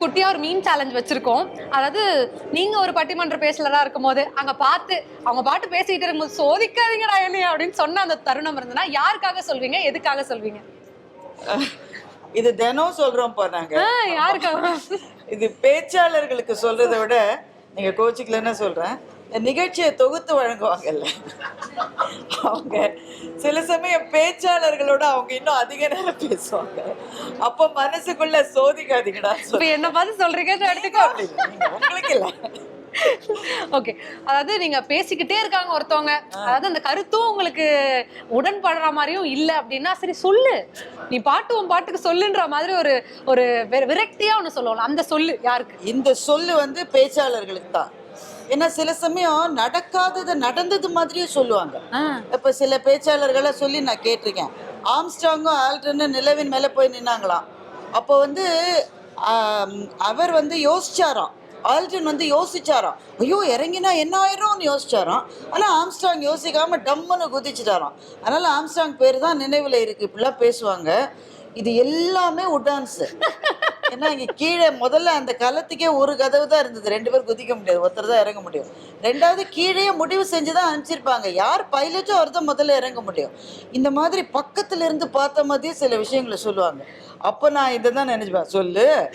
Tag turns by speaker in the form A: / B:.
A: குட்டியா ஒரு மீன் சேலஞ்ச் வச்சிருக்கோம். அதாவது நீங்க ஒரு பட்டிமன்ற பேச்சாளரா இருக்கும்போது அங்க பார்த்து அவங்க பாட்டு பேசிட்டு இருக்கும்போது சோதிக்காதீங்கடா என்னைய அப்படின்னு சொன்ன அந்த தருணம் இருந்ததுன்னா யாருக்காக சொல்வீங்க, எதுக்காக சொல்வீங்க?
B: இது தினம் சொல்றோம் நாங்க.
A: யாருக்காக?
B: இது பேச்சாளர்களுக்கு சொல்றதை விட நீங்க கோச்சிக்கலன்னு சொல்றேன், நிகழ்ச்சியை தொகுத்து வழங்குவாங்கல்ல அவங்க சில சமயம் பேச்சாளர்களோட அவங்க இன்னும் அதிக நேரம் பேசுவாங்க. அப்ப மனசுக்குள்ள சோதிக்காதீங்கடா
A: என்ன பார்த்து சொல்றீங்கன்னு எடுத்துக்கோ.
B: உங்களுக்கு இல்ல.
A: ஓகே, அதாவது நீங்க பேசிக்கிட்டே இருக்காங்க ஒருத்தவங்க, அதாவது அந்த கருத்தும் உங்களுக்கு உடன்படுற மாதிரியும் இல்ல அப்படின்னா சரி சொல்லு, நீ பாட்டு உன் பாட்டுக்கு சொல்லுன்ற மாதிரி ஒரு ஒரு விரக்தியா ஒண்ணு சொல்லுவோம். அந்த சொல்லு யாருக்கு?
B: இந்த சொல்லு வந்து பேச்சாளர்களுக்கு தான். ஏன்னா சில சமயம் நடக்காதது நடந்தது மாதிரியே சொல்லுவாங்க. இப்ப சில பேச்சாளர்களை சொல்லி நான் கேட்டிருக்கேன். ஆம்ஸ்ட்ராங்கும் ஆல்ட்ரனும் நிலவின் மேல போய் நின்னாங்களாம். அப்போ வந்து அவர் வந்து யோசிச்சாராம், ஆல்ட்ரன் வந்து யோசிச்சாராம், ஐயோ இறங்கினா என்ன ஆயிரும்னு யோசிச்சாராம். ஆனால் ஆம்ஸ்ட்ராங் யோசிக்காம டம்முன்னு குதிச்சுட்டாராம். அதனால ஆம்ஸ்ட்ராங் பேர் தான் நினைவில் இருக்கு. இப்படிலாம் பேசுவாங்க. இது எல்லாமே உடான்ஸு. ஏன்னா இங்கே கீழே முதல்ல அந்த களத்துக்கே ஒரு கதவு தான் இருந்தது, 2 பேர் குதிக்க முடியாது, ஒருத்தர் தான் இறங்க முடியும். 2வது கீழே முடிவு செஞ்சு தான் அனுப்பிச்சிருப்பாங்க, யார் பைலட்டோ அவர் தான் முதல்ல இறங்க முடியும். இந்த மாதிரி பக்கத்துல இருந்து பார்த்த மாதிரியே சில விஷயங்களை சொல்லுவாங்க. அப்போ நான் இதை தான் நினைச்சுப்பேன், சொல்லு